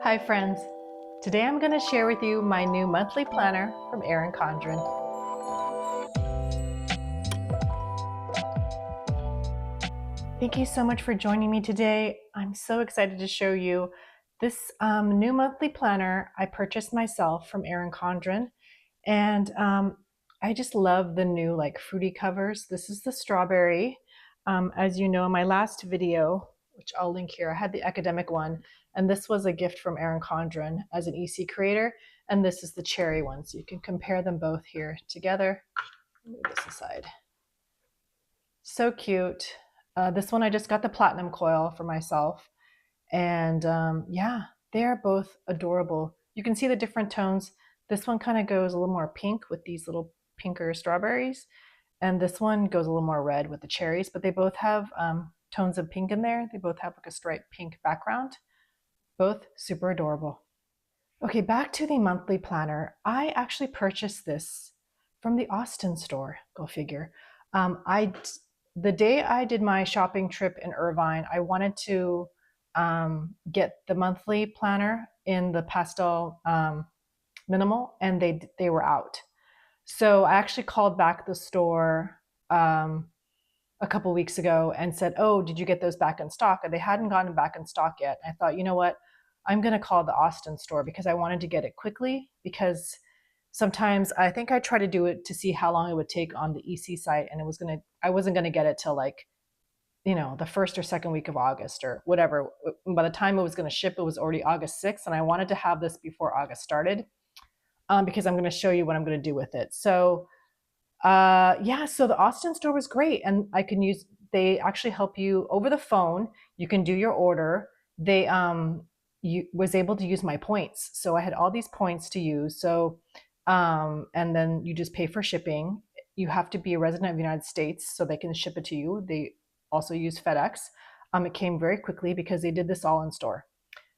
Hi friends, today I'm going to share with you my new monthly planner from Erin Condren. Thank you so much for joining me today. I'm so excited to show you this new monthly planner I purchased myself from Erin Condren, and I just love the new fruity covers. This is the strawberry. As you know, in my last video, which I'll link here, I had the academic one, and this was a gift from Erin Condren as an EC creator, and this is the cherry one. So you can compare them both here together. Move this aside. So cute. This one I just got the platinum coil for myself, and yeah, they're both adorable. You can see the different tones. This one kind of goes a little more pink with these little pinker strawberries, and this one goes a little more red with the cherries, but they both have tones of pink in there. They both have like a striped pink background. Both super adorable. Okay, back to the monthly planner. I actually purchased this from the Austin store, go figure. The day I did my shopping trip in Irvine, I wanted to get the monthly planner in the pastel minimal, and they were out. So I actually called back the store a couple weeks ago and said, "Oh, did you get those back in stock?" And they hadn't gotten back in stock yet. I thought, you know what? I'm going to call the Austin store because I wanted to get it quickly, because sometimes I think I tried to do it to see how long it would take on the EC site, and I wasn't going to get it till the first or second week of August or whatever. By the time it was going to ship, it was already August 6th, and I wanted to have this before August started because I'm going to show you what I'm going to do with it. So yeah, so the Austin store was great, and they actually help you over the phone. You can do your order. They was able to use my points, so I had all these points to use. So and then you just pay for shipping. You have to be a resident of the United States so they can ship it to you. They also use FedEx. It came very quickly because they did this all in store.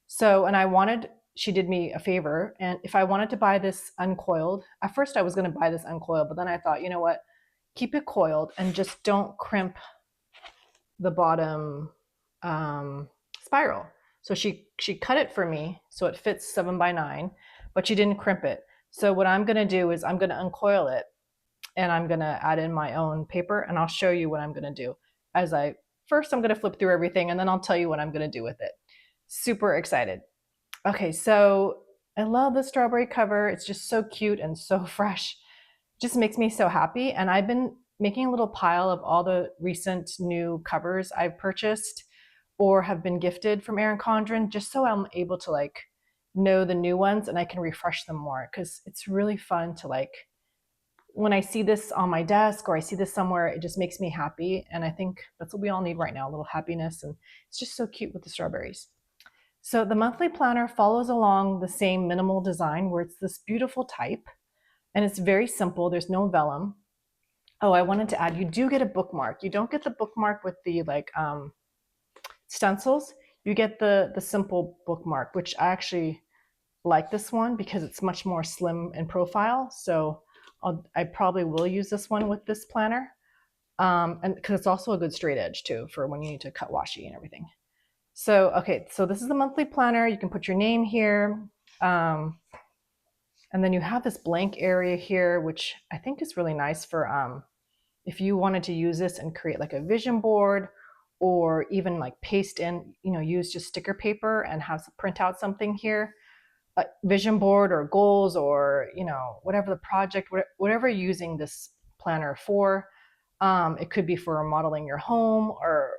So, and she did me a favor, and if I wanted to buy this uncoiled, at first I was going to buy this uncoiled, but then I thought, you know what, keep it coiled and just don't crimp the bottom spiral. So she cut it for me so it fits 7x9, but she didn't crimp it. So what I'm going to do is I'm going to uncoil it, and I'm going to add in my own paper, and I'll show you what I'm going to do. First I'm going to flip through everything, and then I'll tell you what I'm going to do with it. Super excited. Okay, so I love the strawberry cover. It's just so cute and so fresh. Just makes me so happy. And I've been making a little pile of all the recent new covers I've purchased or have been gifted from Erin Condren, just so I'm able to know the new ones and I can refresh them more, because it's really fun to when I see this on my desk or I see this somewhere, it just makes me happy. And I think that's what we all need right now, a little happiness. And it's just so cute with the strawberries. So the monthly planner follows along the same minimal design where it's this beautiful type, and it's very simple. There's no vellum. Oh, I wanted to add, you do get a bookmark. You don't get the bookmark with the stencils. You get the simple bookmark, which I actually like this one because it's much more slim in profile. So I probably will use this one with this planner. And because it's also a good straight edge too for when you need to cut washi and everything. So, okay, so this is the monthly planner. You can put your name here. And then you have this blank area here, which I think is really nice for if you wanted to use this and create like a vision board, or even paste in, use just sticker paper and print out something here, a vision board or goals, or, whatever the project, whatever you're using this planner for. It could be for remodeling your home, or,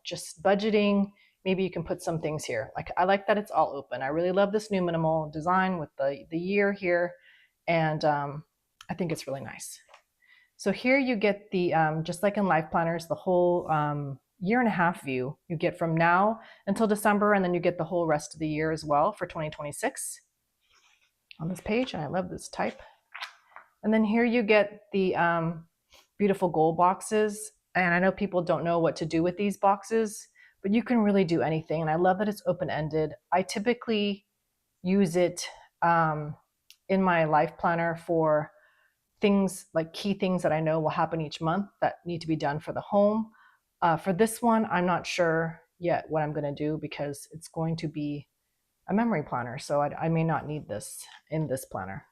just budgeting. Maybe you can put some things here. I like that it's all open. I really love this new minimal design with the year here, and I think it's really nice. So here you get the, just like in life planners, the whole year and a half view. You get from now until December, and then you get the whole rest of the year as well for 2026 on this page, and I love this type. And then here you get the beautiful goal boxes, and I know people don't know what to do with these boxes, but you can really do anything. And I love that it's open-ended. I typically use it in my life planner for things like key things that I know will happen each month that need to be done for the home. For this one, I'm not sure yet what I'm going to do, because it's going to be a memory planner, so I may not need this in this planner.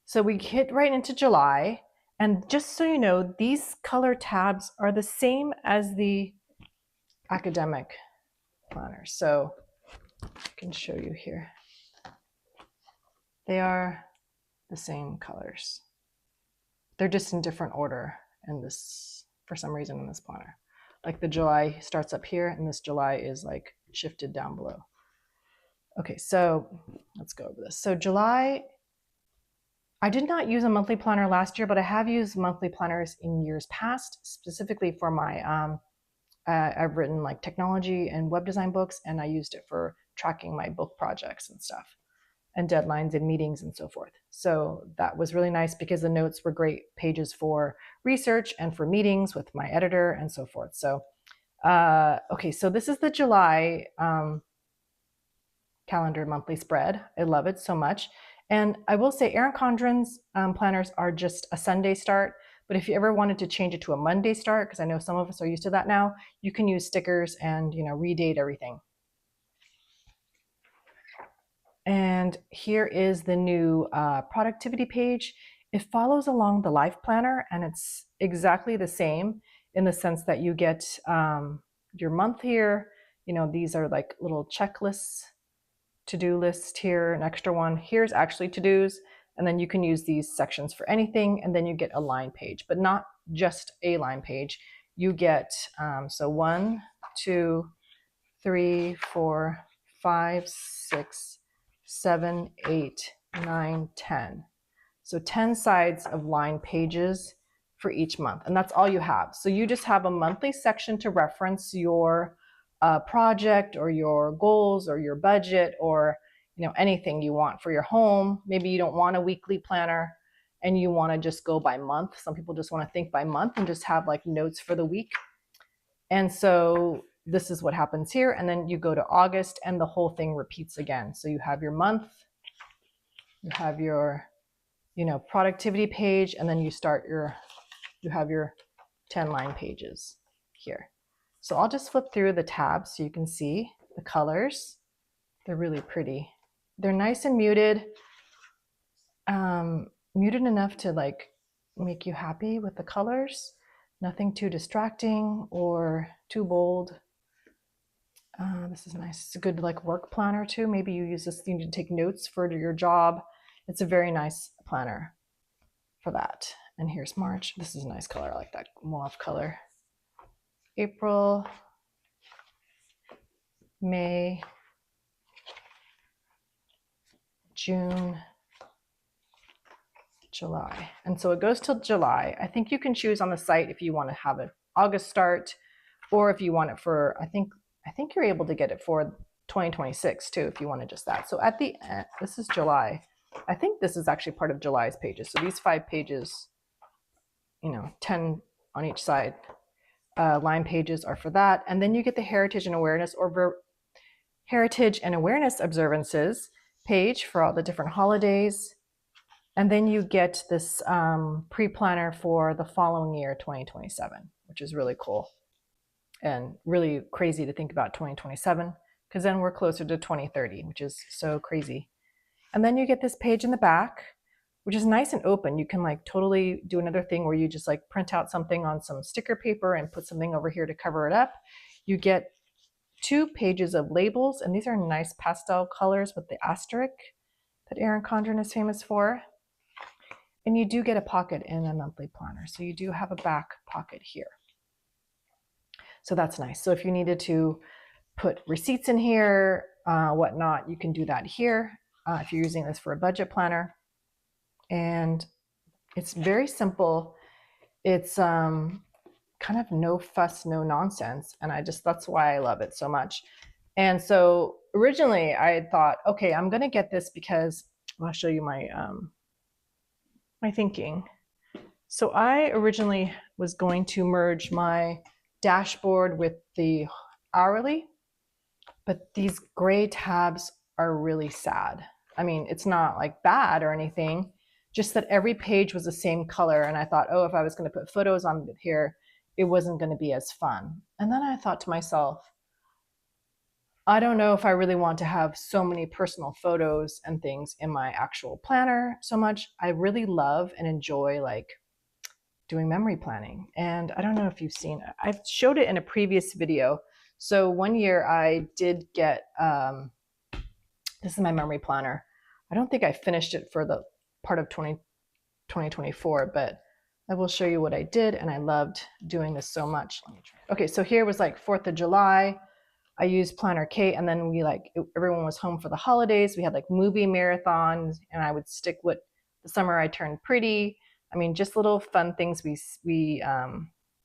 So we hit right into July, and just so you know, these color tabs are the same as the academic planner. So I can show you here. They are the same colors. They're just in different order in this, for some reason, in this planner. Like the July starts up here, and this July is like shifted down below. Okay, so let's go over this. So July, I did not use a monthly planner last year, but I have used monthly planners in years past, specifically for my, I've written like technology and web design books, and I used it for tracking my book projects and stuff, and deadlines and meetings and so forth. So that was really nice because the notes were great pages for research and for meetings with my editor and so forth. So, okay, so this is the July calendar monthly spread. I love it so much. And I will say Erin Condren's planners are just a Sunday start, but if you ever wanted to change it to a Monday start, because I know some of us are used to that now, you can use stickers and, redate everything. And here is the new productivity page. It follows along the life planner, and it's exactly the same in the sense that you get your month here. These are like little checklists, to-do list here, an extra one. Here's actually to-dos, and then you can use these sections for anything, and then you get a line page, but not just a line page. You get, so 1, 2, 3, 4, 5, 6, 7, 8, 9, 10. So 10 sides of line pages for each month. And that's all you have. So you just have a monthly section to reference your project or your goals or your budget or anything you want for your home. Maybe you don't want a weekly planner and you want to just go by month. Some people just want to think by month and just have like notes for the week. And so this is what happens here. And then you go to August and the whole thing repeats again. So you have your month, you have your, productivity page, and then you have your 10 line pages here. So I'll just flip through the tabs so you can see the colors. They're really pretty. They're nice and muted, muted enough to like make you happy with the colors. Nothing too distracting or too bold. This is nice. It's a good like work planner too. Maybe you use this thing to take notes for your job. It's a very nice planner for that. And here's March. This is a nice color. I like that mauve color. April, May, June, July. And so it goes till July. I think you can choose on the site if you want to have an August start, or if you want it for, I think you're able to get it for 2026 too, if you wanted just that. So at the end, this is July. I think this is actually part of July's pages. So these 5 pages, 10 on each side, line pages are for that. And then you get the Heritage and Awareness observances page for all the different holidays. And then you get this pre-planner for the following year, 2027, which is really cool and really crazy to think about 2027, because then we're closer to 2030, which is so crazy. And then you get this page in the back, which is nice and open. You can like totally do another thing where you just like print out something on some sticker paper and put something over here to cover it up. You get 2 pages of labels, and these are nice pastel colors with the asterisk that Erin Condren is famous for. And you do get a pocket in a monthly planner. So you do have a back pocket here. So that's nice. So if you needed to put receipts in here, whatnot, you can do that here if you're using this for a budget planner. And it's very simple. It's kind of no fuss, no nonsense. And that's why I love it so much. And so originally I had thought, okay, I'm going to get this because I'll show you my thinking. So I originally was going to merge my dashboard with the hourly, but these gray tabs are really sad. I mean, it's not like bad or anything, just that every page was the same color. And I thought, oh, if I was going to put photos on here, it wasn't going to be as fun. And then I thought to myself, I don't know if I really want to have so many personal photos and things in my actual planner so much. I really love and enjoy like doing memory planning. And I don't know if you've seen it. I've showed it in a previous video. So one year I did get, this is my memory planner. I don't think I finished it for the part of 2024, but I will show you what I did. And I loved doing this so much. Let me try. Okay, so here was like 4th of July. I used Planner Kate, and then everyone was home for the holidays. We had like movie marathons, and I would stick with The Summer I Turned Pretty. I mean, just little fun things we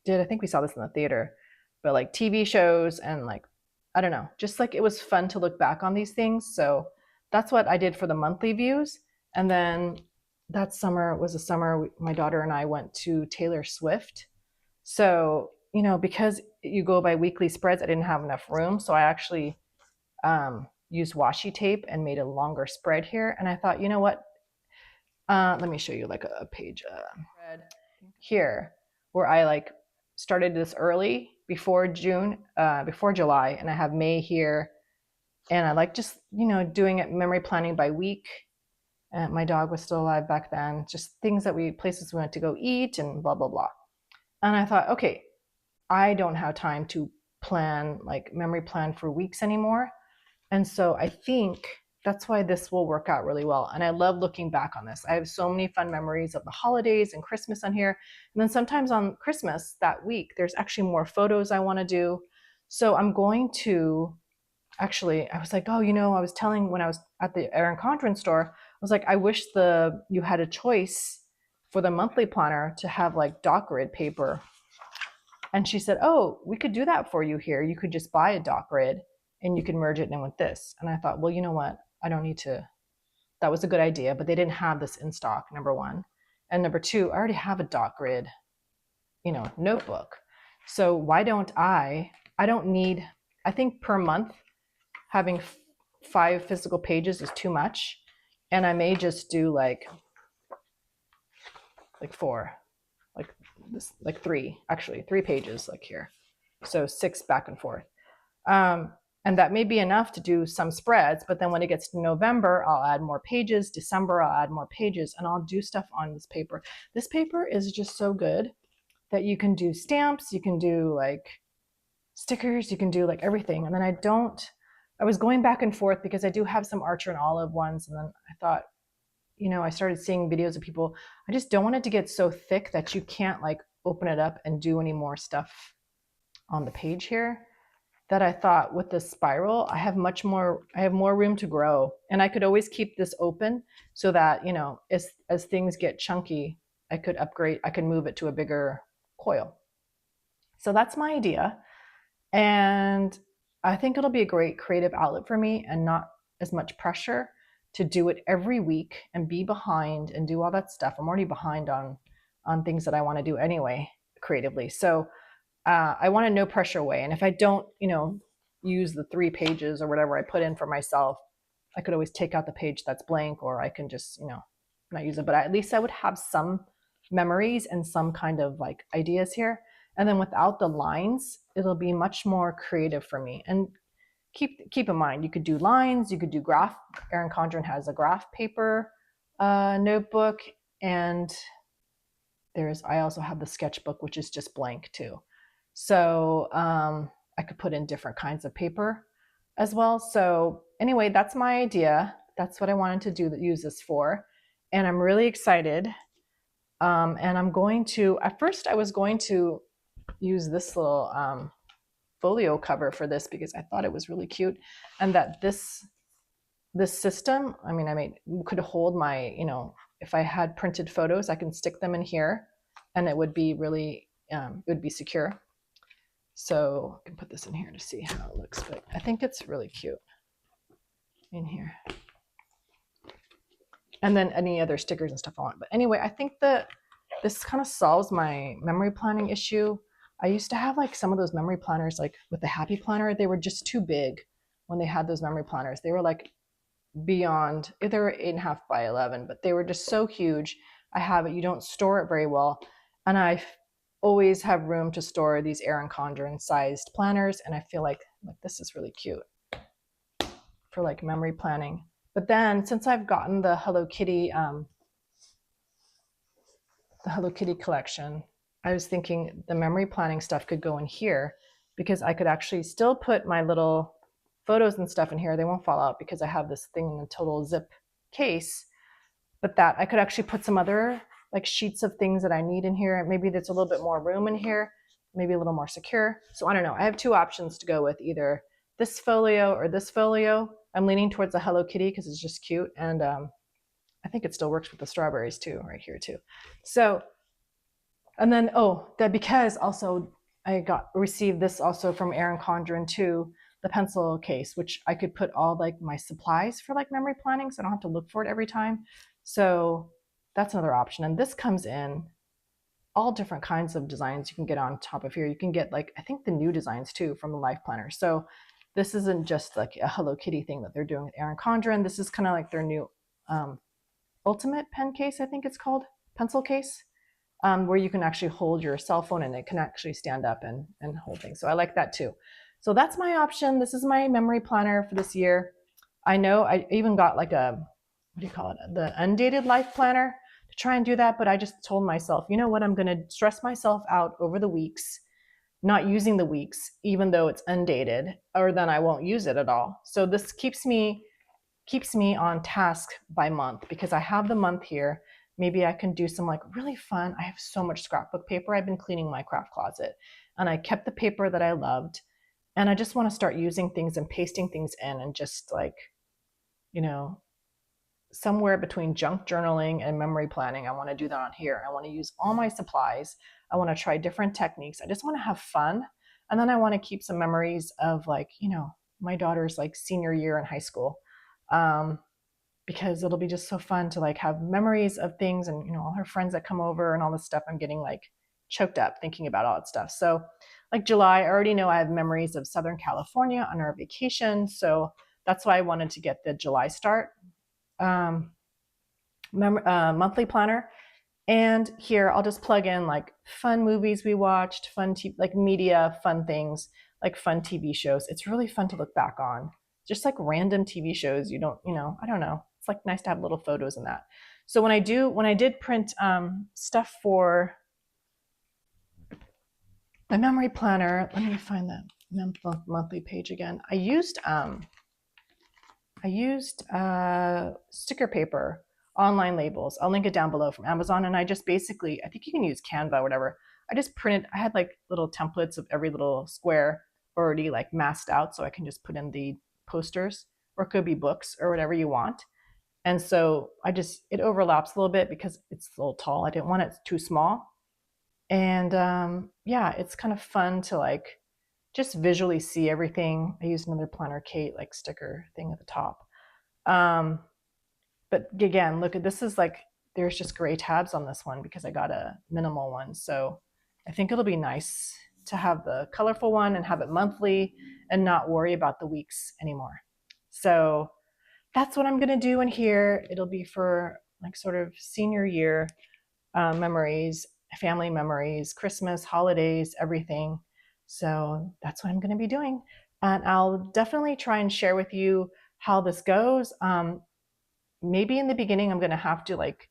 did. I think we saw this in the theater, but like TV shows and like, I don't know, just like it was fun to look back on these things. So that's what I did for the monthly views. And then that summer was a summer my daughter and I went to Taylor Swift. So, because you go by weekly spreads, I didn't have enough room. So I actually used washi tape and made a longer spread here. And I thought, you know what? Let me show you like a page here where I like started this early before July, and I have May here. And I like just, doing it memory planning by week. And my dog was still alive back then, just places we went to go eat and blah, blah, blah. And I thought, okay, I don't have time to memory plan for weeks anymore. And so I think that's why this will work out really well. And I love looking back on this. I have so many fun memories of the holidays and Christmas on here. And then sometimes on Christmas that week, there's actually more photos I want to do. So I'm going to I was like, oh, I was telling when I was at the Erin Condren store, I was like, I wish you had a choice for the monthly planner to have like doc grid paper. And she said, oh, we could do that for you here. You could just buy a doc grid and you can merge it in with this. And I thought, well, you know what? I don't need to. That was a good idea, but they didn't have this in stock, number one. And number two, I already have a doc grid, notebook. So why don't I don't need, I think per month, having 5 physical pages is too much. And I may just do like 4, like 3, actually 3 pages like here. So 6 back and forth. And that may be enough to do some spreads, but then when it gets to November, I'll add more pages. December, I'll add more pages, and I'll do stuff on this paper. This paper is just so good that you can do stamps, you can do like stickers, you can do like everything. And then I was going back and forth because I do have some Archer and Olive ones. And then I thought, I started seeing videos of people. I just don't want it to get so thick that you can't like open it up and do any more stuff on the page here. That I thought with this spiral, I have more room to grow. And I could always keep this open so that, as things get chunky, I could move it to a bigger coil. So that's my idea. And I think it'll be a great creative outlet for me and not as much pressure to do it every week and be behind and do all that stuff. I'm already behind on things that I want to do anyway creatively. So I want a no pressure way. And if I don't, use the 3 pages or whatever I put in for myself, I could always take out the page that's blank, or I can just, not use it. But at least I would have some memories and some kind of like ideas here. And then without the lines, it'll be much more creative for me. And keep in mind, you could do lines, you could do graph. Erin Condren has a graph paper notebook, and I also have the sketchbook, which is just blank too. So I could put in different kinds of paper as well. So anyway, that's my idea. That's what I wanted to use this for. And I'm really excited. And I'm going to, at first I was going to use this little folio cover for this because I thought it was really cute. And that this system, could hold my, if I had printed photos, I can stick them in here and it would be really, it would be secure. So I can put this in here to see how it looks, but I think it's really cute in here. And then any other stickers and stuff I want. But anyway, I think that this kind of solves my memory planning issue. I used to have like some of those memory planners, like with the Happy Planner, they were just too big when they had those memory planners. They were like beyond, they were 8.5 by 11, but they were just so huge. I have it, you don't store it very well. And I always have room to store these Erin Condren sized planners. And I feel like this is really cute. for like memory planning. But then since I've gotten the Hello Kitty collection, I was thinking the memory planning stuff could go in here because I could actually still put my little photos and stuff in here. They won't fall out because I have this thing in a total zip case. But that I could actually put some other like sheets of things that I need in here. Maybe there's a little bit more room in here, maybe a little more secure. So I don't know. I have two options to go with, either this folio or this folio. I'm leaning towards the Hello Kitty because it's just cute. And I think it still works with the strawberries too, right here too. So, and then, that because also I received this also from Erin Condren too, the pencil case, which I could put all like my supplies for like memory planning, so I don't have to look for it every time. So that's another option. And this comes in all different kinds of designs you can get on top of here. You can get like, I think the new designs too from the Life Planner. So this isn't just like a Hello Kitty thing that they're doing with Erin Condren. This is kind of like their new ultimate pen case, I think it's called, pencil case, where you can actually hold your cell phone and it can actually stand up and hold things. So I like that too. So that's my option. This is my memory planner for this year. I know I even got like a, what do you call it? The undated life planner to try and do that. But I just told myself, you know what? I'm going to stress myself out over the weeks, not using the weeks, even though it's undated, or then I won't use it at all. So this keeps me on task by month because I have the month here. Maybe I can do some like really fun. I have so much scrapbook paper. I've been cleaning my craft closet and I kept the paper that I loved. And I just want to start using things and pasting things in and just like, you know, somewhere between junk journaling and memory planning. I want to do that on here. I want to use all my supplies. I want to try different techniques. I just want to have fun. And then I want to keep some memories of like, my daughter's like senior year in high school. Because it'll be just so fun to like have memories of things and, all her friends that come over and all this stuff. I'm getting like choked up thinking about all that stuff. So like July, I already know I have memories of Southern California on our vacation. So that's why I wanted to get the July start monthly planner. And here I'll just plug in like fun movies we watched, like media, fun things, like fun TV shows. It's really fun to look back on. Just like random TV shows you don't, I don't know. It's like nice to have little photos in that. So when I did print stuff for my memory planner, let me find the monthly page again. I used sticker paper, online labels. I'll link it down below from Amazon. And I just basically, I think you can use Canva or whatever. I had like little templates of every little square already like masked out. So I can just put in the posters, or it could be books or whatever you want. And so it overlaps a little bit because it's a little tall. I didn't want it too small. And yeah, it's kind of fun to like just visually see everything. I used another Planner Kate like sticker thing at the top. But again, look at this, is like, there's just gray tabs on this one because I got a minimal one. So I think it'll be nice to have the colorful one and have it monthly and not worry about the weeks anymore. So that's what I'm going to do in here. It'll be for like sort of senior year memories, family memories, Christmas, holidays, everything. So that's what I'm going to be doing. And I'll definitely try and share with you how this goes. Maybe in the beginning, I'm going to have to like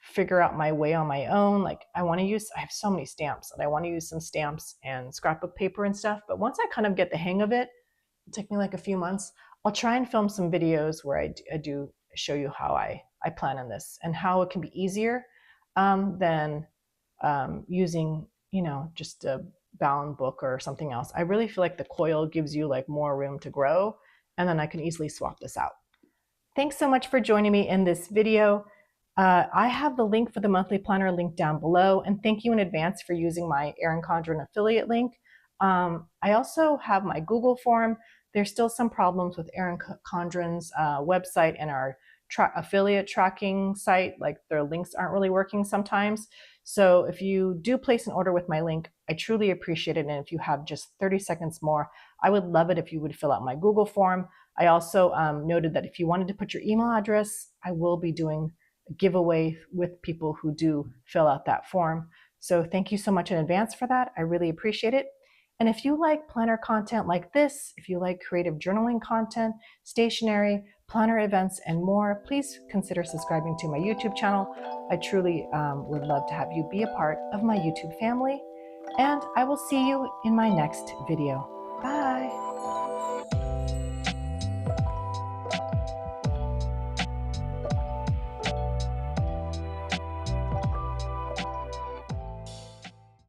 figure out my way on my own. Like I have so many stamps and I want to use some stamps and scrapbook paper and stuff. But once I kind of get the hang of it, it'll take me like a few months. I'll try and film some videos where I do show you how I plan on this and how it can be easier than using, just a bound book or something else. I really feel like the coil gives you like more room to grow, and then I can easily swap this out. Thanks so much for joining me in this video. I have the link for the monthly planner linked down below, and thank you in advance for using my Erin Condren affiliate link. I also have my Google form. There's still some problems with Erin Condren's website and our affiliate tracking site, like their links aren't really working sometimes. So if you do place an order with my link, I truly appreciate it. And if you have just 30 seconds more, I would love it if you would fill out my Google form. I also noted that if you wanted to put your email address, I will be doing a giveaway with people who do fill out that form. So thank you so much in advance for that. I really appreciate it. And if you like planner content like this, if you like creative journaling content, stationery, planner events, and more, please consider subscribing to my YouTube channel. I truly would love to have you be a part of my YouTube family. And I will see you in my next video.